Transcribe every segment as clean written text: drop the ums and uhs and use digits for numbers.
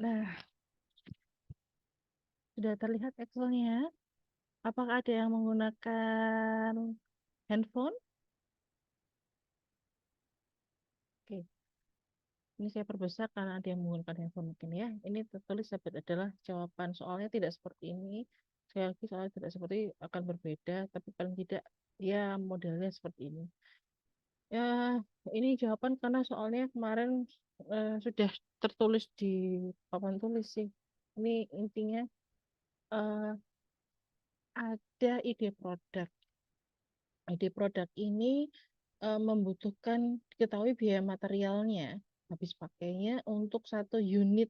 Nah, sudah terlihat Excelnya. Apakah ada yang menggunakan handphone? Oke, ini saya perbesar karena ada yang menggunakan handphone mungkin ya. Ini tertulis adalah jawaban soalnya tidak seperti ini. Sekali lagi soalnya tidak seperti akan berbeda, tapi paling tidak ya modelnya seperti ini. Ya, ini jawaban karena soalnya kemarin sudah tertulis di papan tulis sih. Ini intinya eh, ada ide produk. Ide produk ini membutuhkan diketahui biaya materialnya, habis pakainya untuk satu unit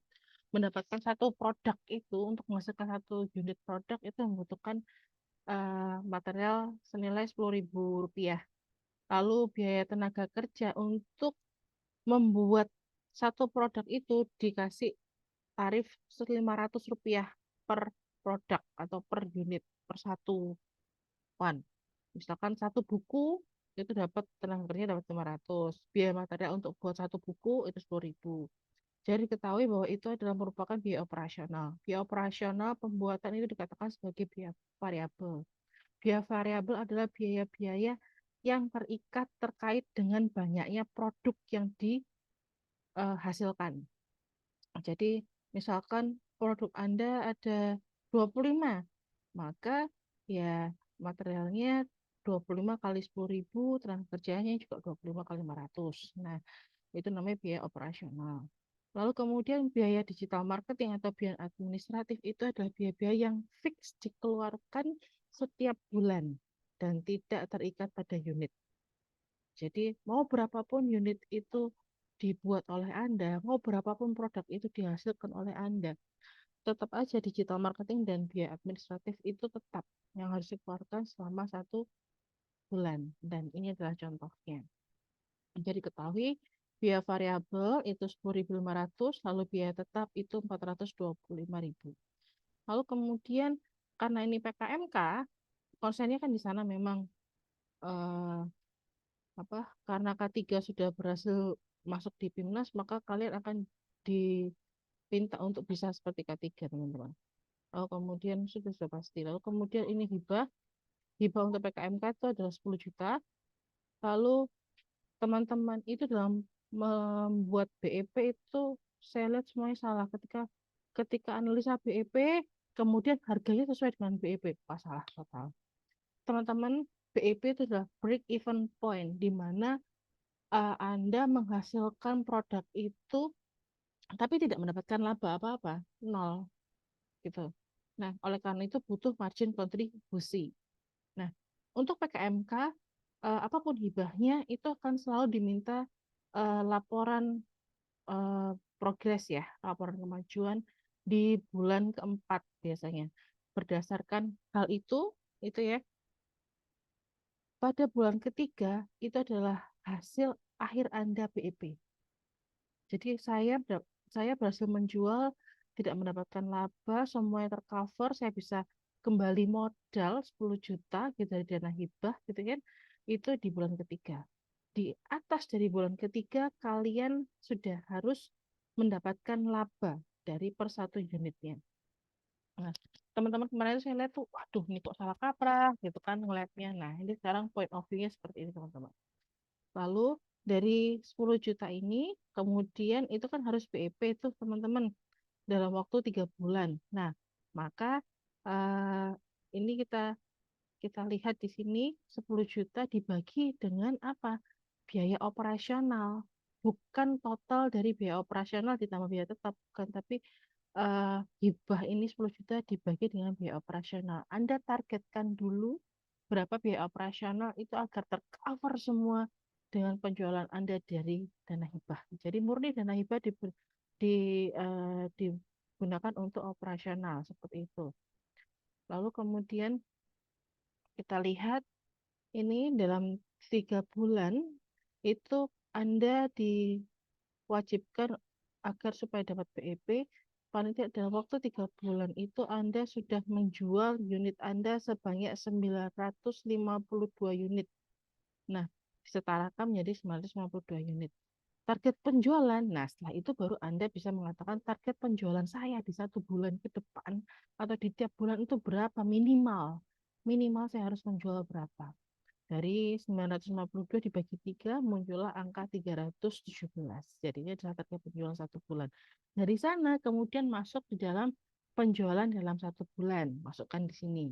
mendapatkan satu produk itu untuk menghasilkan satu unit produk itu membutuhkan material senilai Rp10.000. Lalu biaya tenaga kerja untuk membuat satu produk itu dikasih tarif Rp500 per produk atau per unit per satu one. Misalkan satu buku itu dapat tenaga kerja dapat 500. Biaya material untuk buat satu buku itu 10.000. Jadi diketahui bahwa itu adalah merupakan biaya operasional. Biaya operasional pembuatan itu dikatakan sebagai biaya variabel. Biaya variabel adalah biaya-biaya yang terikat terkait dengan banyaknya produk yang dihasilkan. Jadi misalkan produk Anda ada 25, maka ya materialnya 25 kali 10.000, tenaga kerjanya juga 25 kali 500. Nah, itu namanya biaya operasional. Lalu kemudian biaya digital marketing atau biaya administratif itu adalah biaya-biaya yang fix dikeluarkan setiap bulan dan tidak terikat pada unit. Jadi mau berapapun unit itu dibuat oleh Anda, mau berapapun produk itu dihasilkan oleh Anda, tetap aja digital marketing dan biaya administratif itu tetap yang harus dikeluarkan selama 1 bulan. Dan ini adalah contohnya. Jadi ketahui biaya variabel itu 10.500, lalu biaya tetap itu 425.000. Lalu kemudian karena ini PKMK, konsennya kan di sana memang eh, apa? Karena K3 sudah berhasil masuk di PIMNAS, maka kalian akan dipinta untuk bisa seperti K3, teman-teman. Lalu kemudian sudah pasti. Lalu kemudian ini hibah. Hibah untuk PKMK itu adalah 10 juta. Lalu teman-teman itu dalam membuat BEP itu saya lihat semuanya salah. Ketika analisa BEP, kemudian harganya sesuai dengan BEP. Pas salah total. Teman-teman, BEP itu adalah break even point, di mana Anda menghasilkan produk itu tapi tidak mendapatkan laba apa-apa, nol gitu. Nah, oleh karena itu butuh margin kontribusi. Nah, untuk PKMK, apapun hibahnya itu akan selalu diminta laporan eh, progres ya, laporan kemajuan di bulan keempat biasanya. Berdasarkan hal itu ya, pada bulan ketiga itu adalah hasil akhir Anda BEP. Jadi saya berhasil menjual, tidak mendapatkan laba, semuanya tercover, saya bisa kembali modal 10 juta gitu dari dana hibah gitu kan. Itu di bulan ketiga. Di atas dari bulan ketiga kalian sudah harus mendapatkan laba dari per satu unitnya. Nah, teman-teman kemarin saya lihat tuh, waduh ini kok salah kaprah gitu kan ngeliatnya. Nah, ini sekarang point of view-nya seperti ini teman-teman. Lalu dari 10 juta ini, kemudian itu kan harus BEP itu teman-teman dalam waktu 3 bulan. Nah, maka eh, ini kita kita lihat di sini 10 juta dibagi dengan apa? Biaya operasional. Bukan total dari biaya operasional ditambah biaya tetap, bukan, tapi hibah ini 10 juta dibagi dengan biaya operasional. Anda targetkan dulu berapa biaya operasional itu agar tercover semua dengan penjualan Anda dari dana hibah. Jadi murni dana hibah digunakan untuk operasional seperti itu. Lalu kemudian kita lihat ini dalam 3 bulan itu Anda diwajibkan agar supaya dapat BEP paling tidak dalam waktu 3 bulan itu Anda sudah menjual unit Anda sebanyak 952 unit. Nah, disetarakan menjadi 952 unit. target penjualan. Nah, setelah itu baru Anda bisa mengatakan target penjualan saya di 1 bulan ke depan atau di tiap bulan itu berapa minimal. Minimal saya harus menjual berapa. Dari 952 dibagi 3 muncullah angka 317. Jadi ini adalah target penjualan 1 bulan. Dari sana kemudian masuk di dalam penjualan dalam 1 bulan. Masukkan di sini.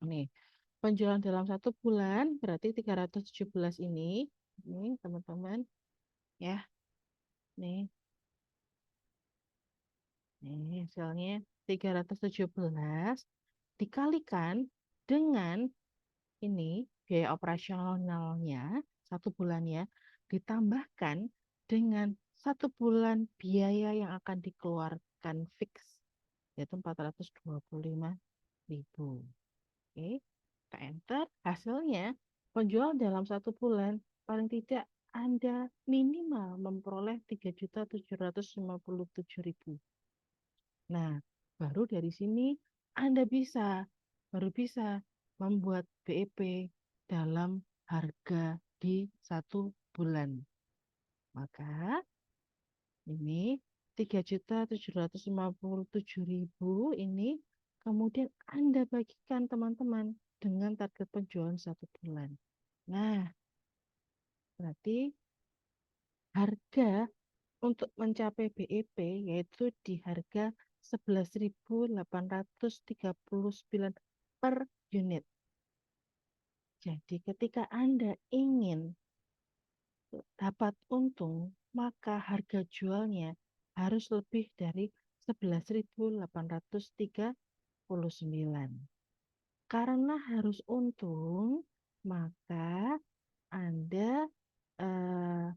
Nih, penjualan dalam 1 bulan berarti 317 ini teman-teman ya. Nih, nih hasilnya 317 dikalikan dengan ini biaya operasionalnya 1 bulannya ditambahkan dengan 1 bulan biaya yang akan dikeluarkan fix yaitu 425.000. Oke, kita enter hasilnya penjual dalam 1 bulan paling tidak Anda minimal memperoleh 3.757.000. Nah, baru dari sini Anda baru bisa membuat BEP dalam harga di 1 bulan. Maka ini 3.757.000 ini kemudian Anda bagikan teman-teman dengan target penjualan 1 bulan. Nah, berarti harga untuk mencapai BEP yaitu di harga 11.839 per unit. Jadi ketika Anda ingin dapat untung, maka harga jualnya harus lebih dari 11.839. Karena harus untung, maka Anda eh,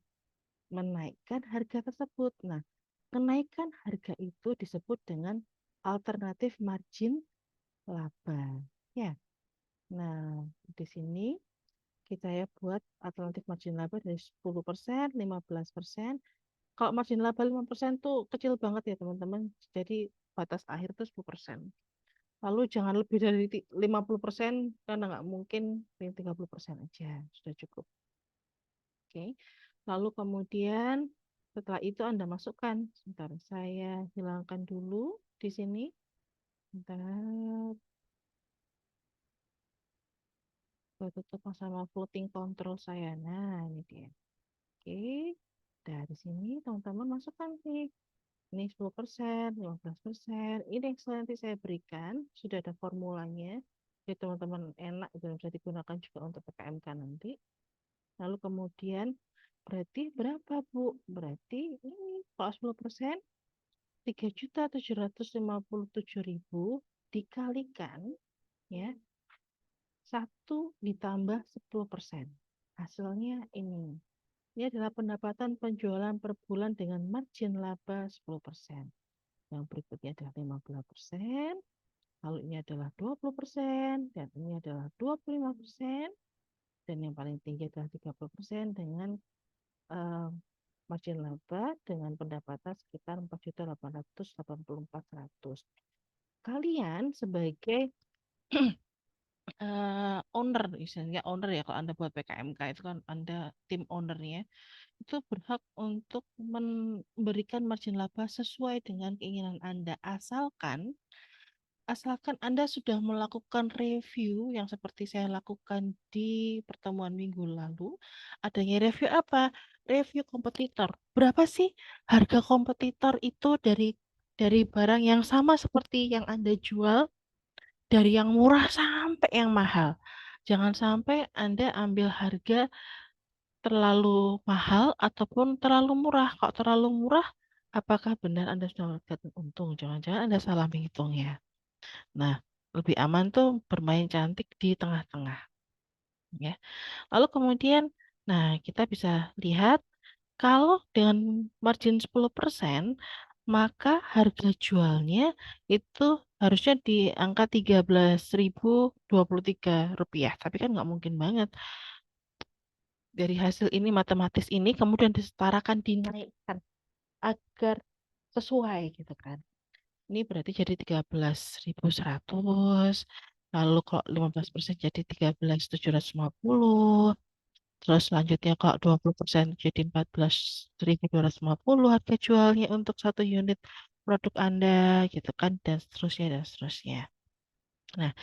menaikkan harga tersebut. Nah, kenaikan harga itu disebut dengan alternatif margin laba. Ya. Nah, di sini kita ya buat alternatif margin laba dari 10%, 15%. Kalau margin laba 5% tuh kecil banget ya teman-teman. Jadi batas akhir tuh 10%. Lalu jangan lebih dari 50% karena nggak mungkin 30% aja. Sudah cukup. Oke. Lalu kemudian setelah itu Anda masukkan. Sebentar, saya hilangkan dulu di sini. Sebentar, saya tutup sama floating control saya. Nah, ini dia. Oke, dari sini teman-teman masukkan nih. Ini 10%, 15%. Ini yang nanti saya berikan, sudah ada formulanya. Jadi teman-teman enak dan bisa digunakan juga untuk PKMK nanti. Lalu kemudian berarti berapa Bu? Berarti ini kalau 10% 3.757.000 dikalikan ya 1 ditambah 10%. Hasilnya ini. Ini adalah pendapatan penjualan per bulan dengan margin laba 10%. Yang berikutnya adalah 15%, lalu ini adalah 20%, dan ini adalah 25%, dan yang paling tinggi adalah 30% dengan eh, margin laba dengan pendapatan sekitar 4.884.100. Kalian sebagai owner, misalnya owner ya kalau Anda buat PKMK itu kan Anda tim ownernya itu berhak untuk memberikan margin laba sesuai dengan keinginan Anda asalkan Anda sudah melakukan review yang seperti saya lakukan di pertemuan minggu lalu. Adanya review apa? Review kompetitor. Berapa sih harga kompetitor itu dari barang yang sama seperti yang Anda jual, dari yang murah sampai yang mahal. Jangan sampai Anda ambil harga terlalu mahal ataupun terlalu murah. Kalau terlalu murah, apakah benar Anda sudah mendapatkan untung? Jangan-jangan Anda salah menghitung ya. Nah, lebih aman tuh bermain cantik di tengah-tengah ya. Lalu kemudian nah kita bisa lihat kalau dengan margin 10% maka harga jualnya itu harusnya di angka 13.023 rupiah. Tapi kan nggak mungkin banget. Dari hasil ini matematis ini kemudian disetarakan dinaikkan agar sesuai gitu kan. Ini berarti jadi 13.100. Lalu kalau 15% jadi 13.750. Terus selanjutnya kalau 20% jadi 14.250 harga jualnya untuk satu unit produk Anda gitu kan, dan seterusnya dan seterusnya. Nah,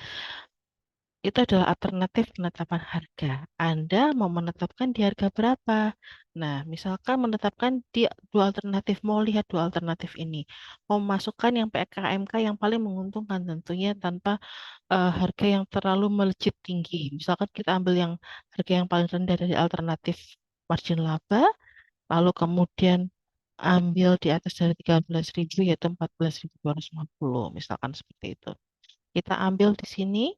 itu adalah alternatif penetapan harga. Anda mau menetapkan di harga berapa? Nah, misalkan menetapkan di dua alternatif, mau lihat dua alternatif ini. Mau masukkan yang PKMK yang paling menguntungkan tentunya tanpa harga yang terlalu melejit tinggi. Misalkan kita ambil yang harga yang paling rendah dari alternatif margin laba, lalu kemudian ambil di atas dari 13.000 yaitu 14.250, misalkan seperti itu. Kita ambil di sini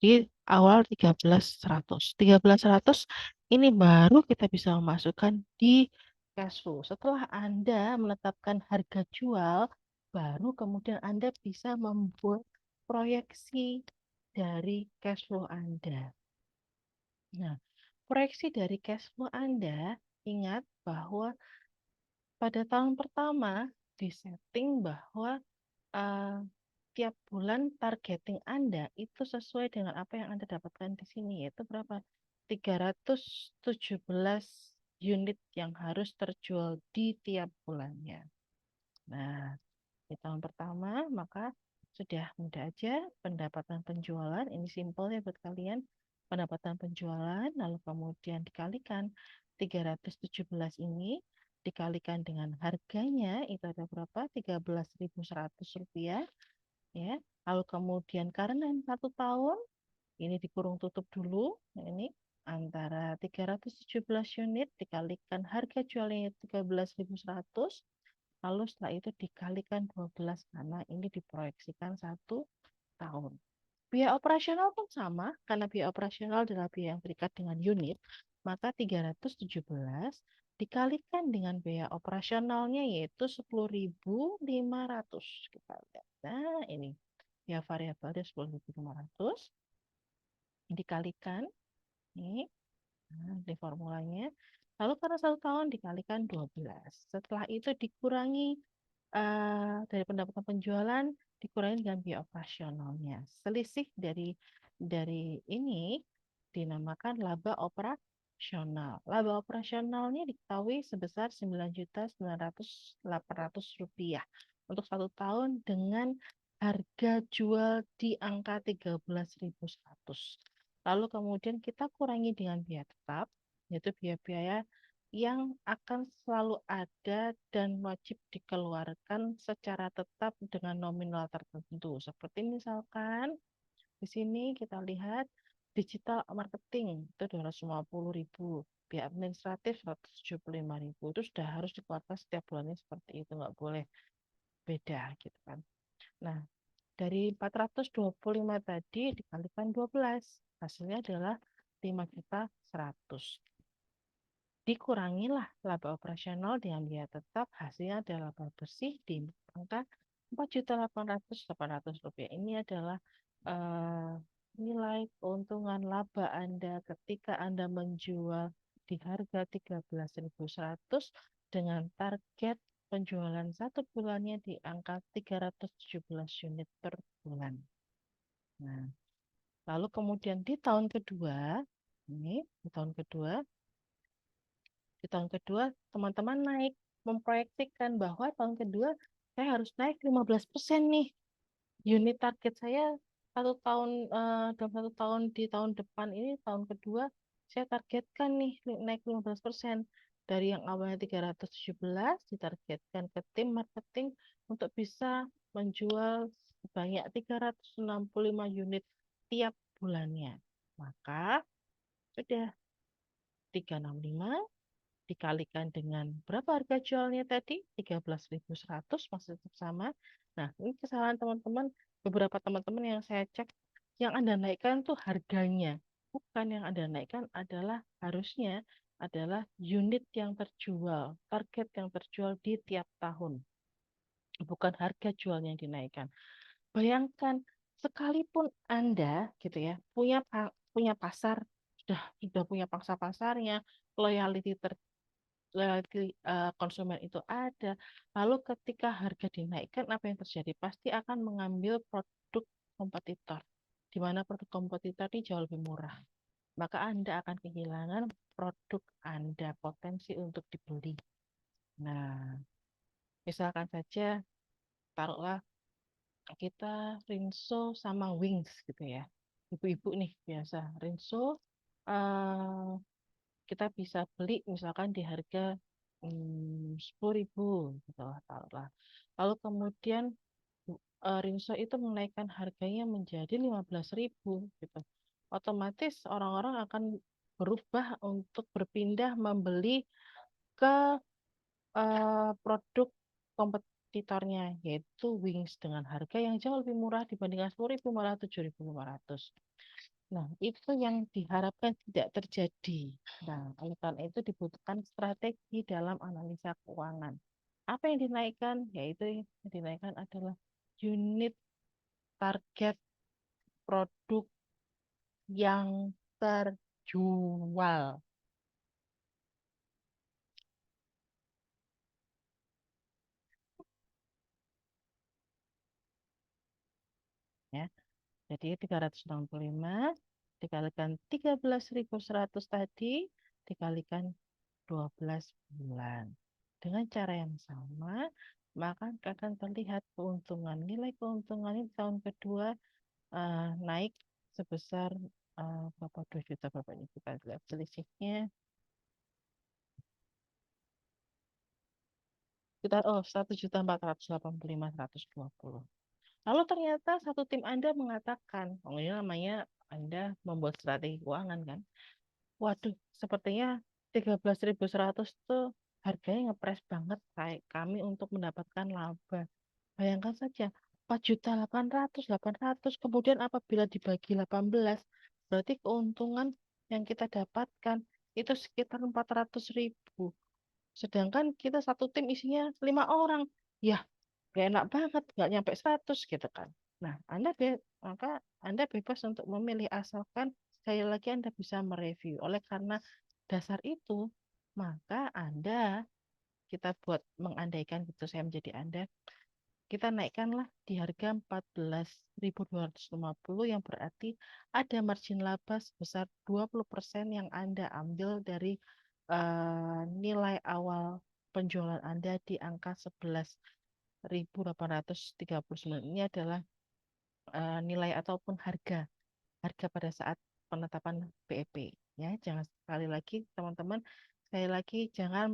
di awal 13.100. 13.100 ini baru kita bisa memasukkan di cash flow. Setelah Anda menetapkan harga jual, baru kemudian Anda bisa membuat proyeksi dari cash flow Anda. Nah, proyeksi dari cash flow Anda, ingat bahwa pada tahun pertama disetting bahwa eh, tiap bulan targeting Anda itu sesuai dengan apa yang Anda dapatkan di sini, yaitu berapa? 317 unit yang harus terjual di tiap bulannya. Nah, di tahun pertama, maka sudah mudah aja pendapatan penjualan, ini simpel ya buat kalian, pendapatan penjualan, lalu kemudian dikalikan 317 ini, dikalikan dengan harganya, itu ada berapa? 13.100 rupiah, ya. Lalu kemudian karena 1 tahun, ini dikurung tutup dulu, nah ini antara 317 unit dikalikan harga jualnya 13.100, lalu setelah itu dikalikan 12 karena ini diproyeksikan 1 tahun. Biaya operasional pun sama, karena biaya operasional adalah biaya yang terikat dengan unit, maka 317 dikalikan dengan biaya operasionalnya yaitu 10.500. Kita lihat. Nah, ini ya variabelnya 10.500 dikalikan nih. Nah, di formulanya. Lalu karena 1 tahun dikalikan 12. Setelah itu dikurangi dari pendapatan penjualan dikurangi dengan biaya operasionalnya. Selisih dari ini dinamakan laba operasional. Laba operasionalnya diketahui sebesar 9.900.800 rupiah untuk 1 tahun dengan harga jual di angka 13.100. Lalu kemudian kita kurangi dengan biaya tetap, yaitu biaya-biaya yang akan selalu ada dan wajib dikeluarkan secara tetap dengan nominal tertentu. Seperti misalkan di sini kita lihat digital marketing itu 250.000, biaya administratif 175.000. Itu sudah harus dikeluarkan setiap bulannya seperti itu, nggak boleh beda gitu kan. Nah, dari 425 tadi dikalikan 12, hasilnya adalah 5.100.000. Dikurangilah laba operasional dengan biaya tetap, hasilnya adalah laba bersih di angka 4.800.800 rupiah. Ini adalah eh, nilai keuntungan laba Anda ketika Anda menjual di harga 13.100 dengan target penjualan satu bulannya di angka 317 unit per bulan. Nah, lalu kemudian di tahun kedua, ini di tahun kedua di tahun kedua, teman-teman memproyeksikan bahwa tahun kedua saya harus naik 15% nih. Unit target saya 1 tahun dalam 1 tahun di tahun depan ini, tahun kedua, saya targetkan nih naik 15%. Dari yang awalnya 317 ditargetkan ke tim marketing untuk bisa menjual sebanyak 365 unit tiap bulannya. Maka sudah 365 dikalikan dengan berapa harga jualnya tadi? 13.100 masih tetap sama. Nah, ini kesalahan teman-teman, beberapa teman-teman yang saya cek, yang Anda naikkan tuh harganya. Bukan, yang Anda naikkan adalah harusnya adalah unit yang terjual, target yang terjual di tiap tahun. Bukan harga jualnya yang dinaikkan. Bayangkan, sekalipun Anda gitu ya, punya pasar, sudah punya pangsa pasarnya, loyalty konsumen itu ada. Lalu ketika harga dinaikkan, apa yang terjadi? Pasti akan mengambil produk kompetitor, di mana produk kompetitor ini jauh lebih murah. maka Anda akan kehilangan produk Anda potensi untuk dibeli. Nah, misalkan saja taruhlah kita Rinso sama Wings gitu ya. Ibu-ibu nih biasa Rinso eh, kita bisa beli misalkan di harga 10.000 gitu lah taruhlah. Lalu kemudian Rinso itu menaikkan harganya menjadi 15.000 gitu. Otomatis orang-orang akan berubah untuk berpindah membeli ke produk kompetitornya yaitu Wings dengan harga yang jauh lebih murah dibandingkan 10.000 malah 7.500. Nah, itu yang diharapkan tidak terjadi. Nah, oleh karena itu dibutuhkan strategi dalam analisa keuangan. Apa yang dinaikkan? Yaitu yang dinaikkan adalah unit target produk yang terjual. Ya. Jadi 365 dikalikan 13.100 tadi dikalikan 12 bulan. Dengan cara yang sama, maka akan terlihat keuntungan. Nilai keuntungannya di tahun kedua naik sebesar berapa 2 juta berapa ini kita lihat selisihnya kita 1.485.120. Lalu ternyata satu tim Anda mengatakan, oh ini namanya Anda membuat strategi keuangan kan. Waduh, sepertinya 13.100 tuh harganya ngepres banget kayak kami untuk mendapatkan laba. Bayangkan saja, 4.800.800 kemudian apabila dibagi 18, berarti keuntungan yang kita dapatkan itu sekitar 400.000. Sedangkan kita satu tim isinya 5 orang. Ya, gak enak banget, gak nyampe 100 gitu kan. Nah, maka Anda bebas untuk memilih asalkan sekali lagi Anda bisa mereview. Oleh karena dasar itu, maka kita buat mengandaikan gitu saya menjadi Anda, kita naikkanlah di harga 14.250 yang berarti ada margin laba sebesar 20% yang Anda ambil dari nilai awal penjualan Anda di angka 11.839. Ini adalah nilai ataupun harga harga pada saat penetapan BEP ya. Jangan sekali lagi teman-teman, sekali lagi jangan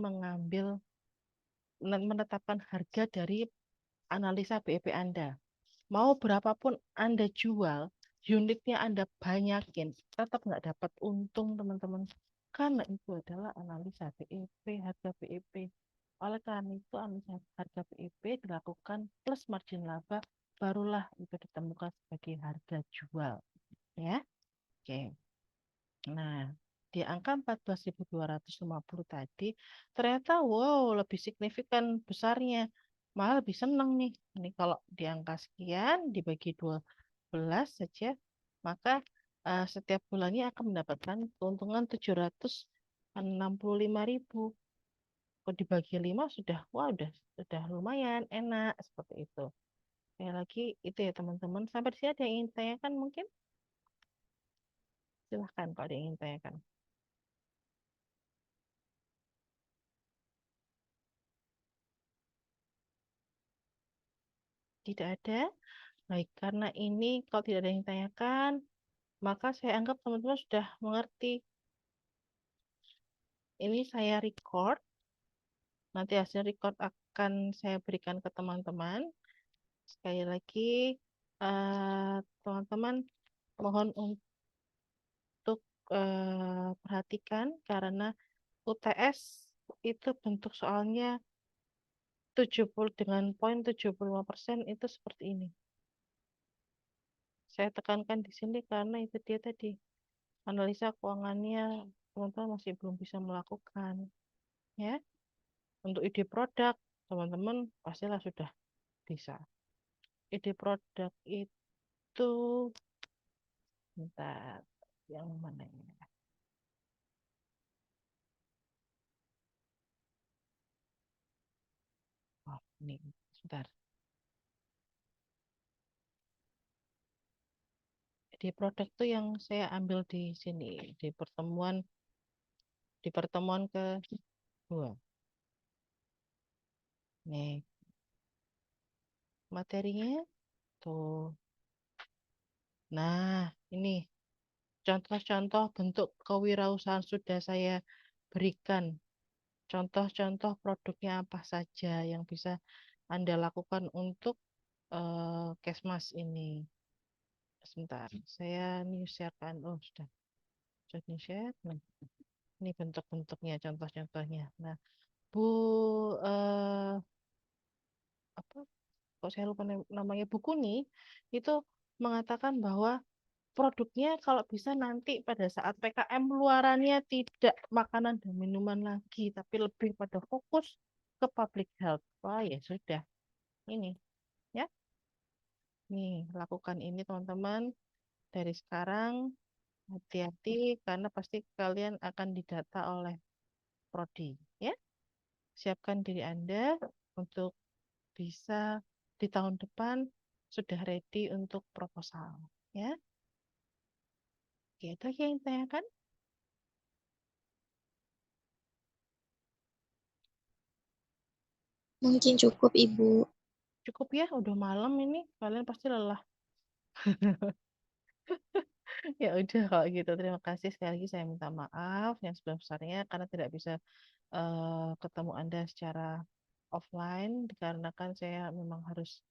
menetapkan harga dari analisa BEP Anda. Mau berapapun Anda jual, unitnya Anda banyakin, tetap nggak dapat untung teman-teman. Karena itu adalah analisa BEP, harga BEP. Oleh karena itu analisa harga BEP dilakukan plus margin laba, barulah itu ditemukan sebagai harga jual. Ya, oke. Nah, di angka 14.250 tadi, ternyata wow, lebih signifikan besarnya. Malah lebih seneng nih. Ini kalau di angka sekian dibagi 12 saja, maka setiap bulannya akan mendapatkan keuntungan 765.000. Kalau dibagi 5 sudah, wah sudah lumayan, enak, seperti itu. Sekali lagi, itu ya teman-teman. Sampai di sini ada yang ingin tanyakan mungkin? Silahkan kalau ada yang ingin tanyakan. Tidak ada. Baik, karena ini kalau tidak ada yang tanyakan, maka saya anggap teman-teman sudah mengerti. Ini saya record, nanti hasil record akan saya berikan ke teman-teman. Sekali lagi, teman-teman mohon untuk perhatikan karena UTS itu bentuk soalnya 70 dengan poin 75% itu seperti ini. Saya tekankan di sini karena itu dia tadi. Analisa keuangannya teman-teman masih belum bisa melakukan. Ya, untuk ide produk, teman-teman pastilah sudah bisa. Ide produk itu, bentar, yang mana ini? Oh, ini, sebentar. di produk tuh yang saya ambil di sini di pertemuan kedua. Nih, materinya tuh. Nah, ini contoh-contoh bentuk kewirausahaan sudah saya berikan. Contoh-contoh produknya apa saja yang bisa Anda lakukan untuk Kesmas ini. Sebentar, saya nih sharekan. Oh, sudah share. Nah, ini bentuk-bentuknya, contoh-contohnya. Nah, Bu, eh, apa? Kok saya lupa namanya Bu Kuni itu mengatakan bahwa produknya kalau bisa nanti pada saat PKM luarannya tidak makanan dan minuman lagi, tapi lebih pada fokus ke public health. Wah, ya sudah. Ini ya. Nih, lakukan ini teman-teman dari sekarang. Hati-hati karena pasti kalian akan didata oleh prodi, ya. Siapkan diri Anda untuk bisa di tahun depan sudah ready untuk proposal, ya. Oke, itu aja yang ditanyakan. Mungkin cukup, Ibu. Cukup ya, udah malam ini. Kalian pasti lelah. Ya udah kalau gitu. Terima kasih sekali lagi saya minta maaf yang sebesar-besarnya karena tidak bisa ketemu Anda secara offline dikarenakan saya memang harus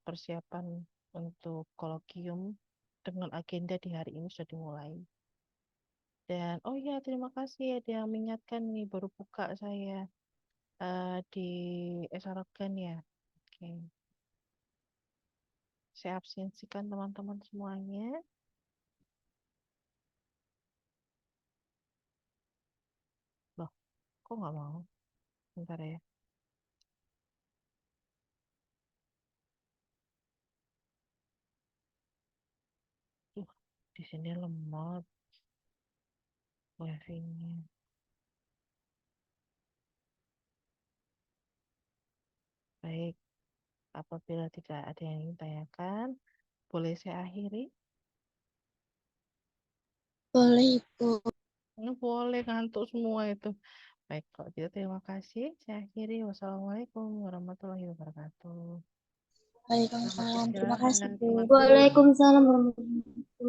persiapan untuk kolokium dengan agenda di hari ini sudah dimulai. Dan oh ya terima kasih ada yang mengingatkan nih baru buka saya di Esarogan ya. Oke, saya absensikan teman-teman semuanya. Loh, kok nggak mau? Bentar ya. Duh, di sini lemot wifi-nya. Baik, apabila tidak ada yang ingin tanyakan, boleh saya akhiri? Boleh, Ibu. Boleh ngantuk semua itu. Baik, kalau gitu terima kasih. Saya akhiri. Wassalamualaikum warahmatullahi wabarakatuh. Selamat Waalaikumsalam. Terima kasih, istirahat Bu. teman-teman. Waalaikumsalam warahmatullahi wabarakatuh.